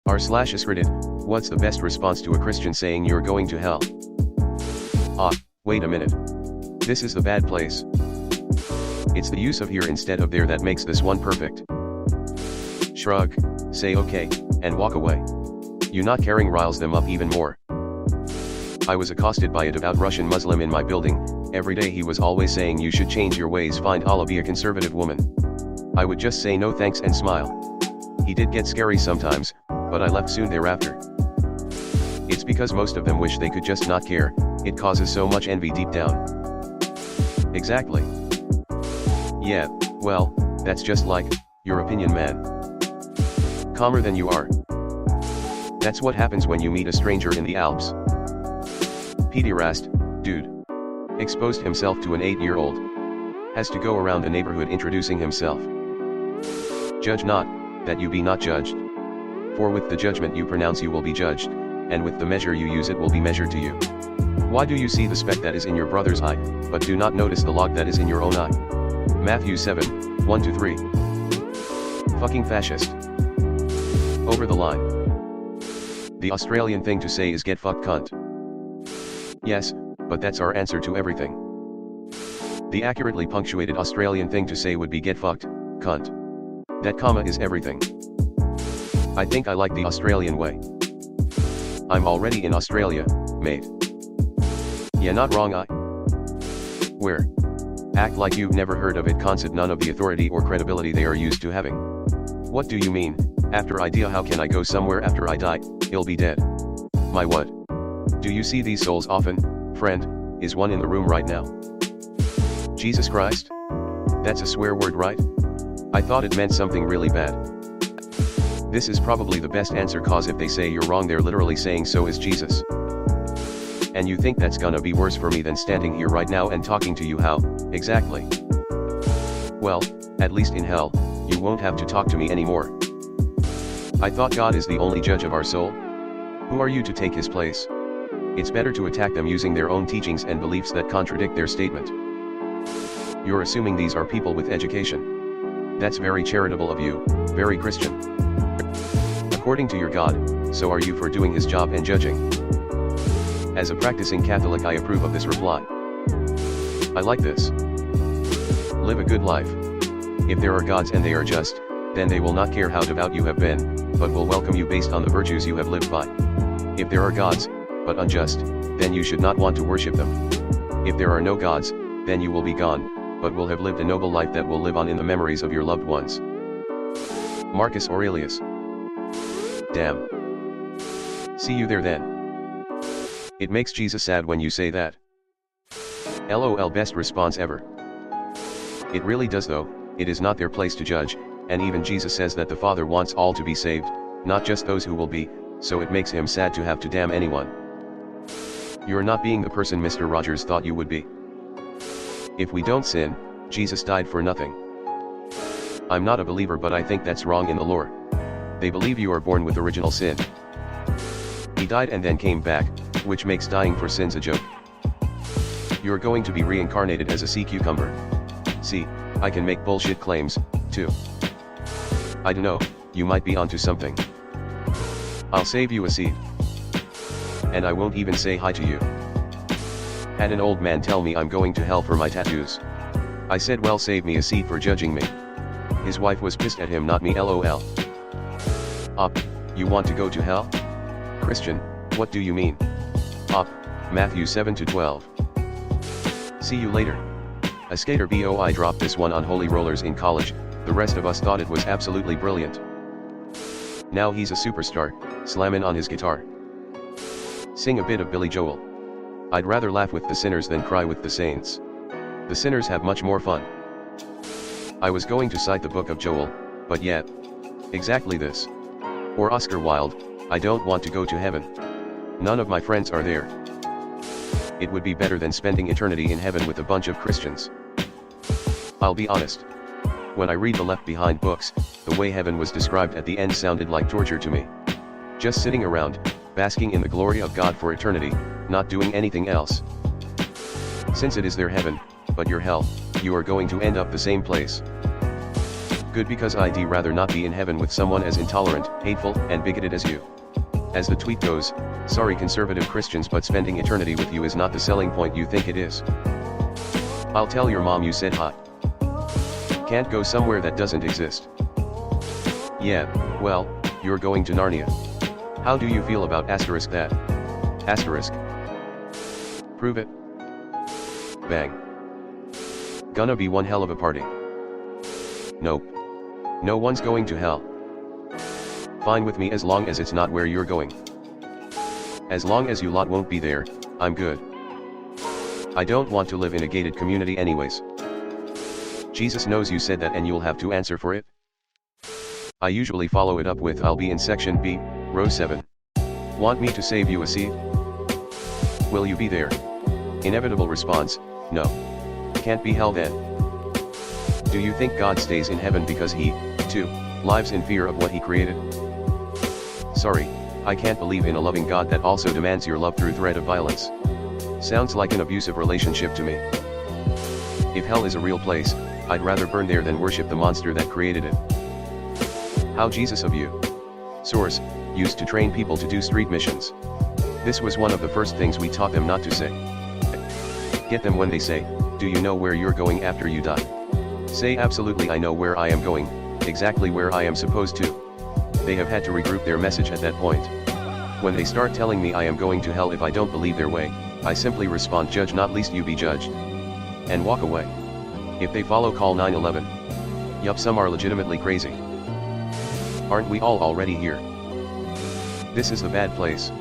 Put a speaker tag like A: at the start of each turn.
A: r/askreddit, what's the best response to a Christian saying you're going to hell? Ah, wait a minute. This is the bad place. It's the use of here instead of there that makes this one perfect. Shrug, say okay, and walk away. You not caring riles them up even more. I was accosted by a devout Russian Muslim in my building. Every day he was always saying you should change your ways, find Allah, be a conservative woman. I would just say no thanks and smile. He did get scary sometimes, but I left soon thereafter. It's because most of them wish they could just not care. It causes so much envy deep down. Exactly. Yeah, well, that's just like, your opinion, man. Calmer than you are. That's what happens when you meet a stranger in the Alps. Pederast, dude. Exposed himself to an 8-year-old. Has to go around the neighborhood introducing himself. Judge not, that you be not judged. For with the judgment you pronounce you will be judged, and with the measure you use it will be measured to you. Why do you see the speck that is in your brother's eye, but do not notice the log that is in your own eye? Matthew 7, 1-3. Fucking fascist. Over the line. The Australian thing to say is get fucked, cunt. Yes, but that's our answer to everything. The accurately punctuated Australian thing to say would be get fucked, cunt. That comma is everything. I think I like the Australian way. I'm already in Australia, mate. Yeah, not wrong. Where? Act like you've never heard of it. Concept none of the authority or credibility they are used to having. What do you mean? After idea, how can I go somewhere after I die? He'll be dead. My what? Do you see these souls often, friend? Is one in the room right now? Jesus Christ? That's a swear word, right? I thought it meant something really bad. This is probably the best answer, cause if they say you're wrong they're literally saying so is Jesus. And you think that's gonna be worse for me than standing here right now and talking to you? How, exactly? Well, at least in hell, you won't have to talk to me anymore. I thought God is the only judge of our soul? Who are you to take his place? It's better to attack them using their own teachings and beliefs that contradict their statement. You're assuming these are people with education. That's very charitable of you, very Christian. According to your God, so are you for doing his job and judging. As a practicing Catholic, I approve of this reply. I like this. Live a good life. If there are gods and they are just, then they will not care how devout you have been, but will welcome you based on the virtues you have lived by. If there are gods, but unjust, then you should not want to worship them. If there are no gods, then you will be gone, but will have lived a noble life that will live on in the memories of your loved ones. Marcus Aurelius. Damn. See you there then. It makes Jesus sad when you say that. LOL, best response ever. It really does though. It is not their place to judge, and even Jesus says that the Father wants all to be saved, not just those who will be, so it makes him sad to have to damn anyone. You're not being the person Mr. Rogers thought you would be. If we don't sin, Jesus died for nothing. I'm not a believer, but I think that's wrong in the lore. They believe you are born with original sin. He died and then came back, which makes dying for sins a joke. You're going to be reincarnated as a sea cucumber. See, I can make bullshit claims, too. I dunno, you might be onto something. I'll save you a seat. And I won't even say hi to you. Had an old man tell me I'm going to hell for my tattoos. I said, well, save me a seat for judging me. His wife was pissed at him, not me, lol. Up, you want to go to hell? Christian, what do you mean? Up, Matthew 7-12. See you later. A skater boy dropped this one on holy rollers in college, the rest of us thought it was absolutely brilliant. Now he's a superstar, slamming on his guitar. Sing a bit of Billy Joel. I'd rather laugh with the sinners than cry with the saints. The sinners have much more fun. I was going to cite the book of Joel, but yet. Exactly this. Or Oscar Wilde, I don't want to go to heaven. None of my friends are there. It would be better than spending eternity in heaven with a bunch of Christians. I'll be honest. When I read the Left Behind books, the way heaven was described at the end sounded like torture to me. Just sitting around, basking in the glory of God for eternity, not doing anything else. Since it is their heaven, but your hell, you are going to end up the same place. Good because I'd rather not be in heaven with someone as intolerant, hateful, and bigoted as you. As the tweet goes, sorry conservative Christians, but spending eternity with you is not the selling point you think it is. I'll tell your mom you said hi. Can't go somewhere that doesn't exist. Yeah, well, you're going to Narnia. How do you feel about asterisk that? Asterisk. Prove it. Bang. Gonna be one hell of a party. Nope. No one's going to hell. Fine with me as long as it's not where you're going. As long as you lot won't be there, I'm good. I don't want to live in a gated community anyways. Jesus knows you said that and you'll have to answer for it. I usually follow it up with I'll be in section B, row 7. Want me to save you a seat? Will you be there? Inevitable response, no. Can't be hell then. Do you think God stays in heaven because he, too, lives in fear of what he created? Sorry, I can't believe in a loving God that also demands your love through threat of violence. Sounds like an abusive relationship to me. If hell is a real place, I'd rather burn there than worship the monster that created it. How Jesus of you. Source, used to train people to do street missions. This was one of the first things we taught them not to say. Get them when they say, do you know where you're going after you die? Say absolutely I know where I am going, exactly where I am supposed to. They have had to regroup their message at that point. When they start telling me I am going to hell if I don't believe their way, I simply respond judge not lest you be judged. And walk away. If they follow call 911. Yup, some are legitimately crazy. Aren't we all already here? This is the bad place.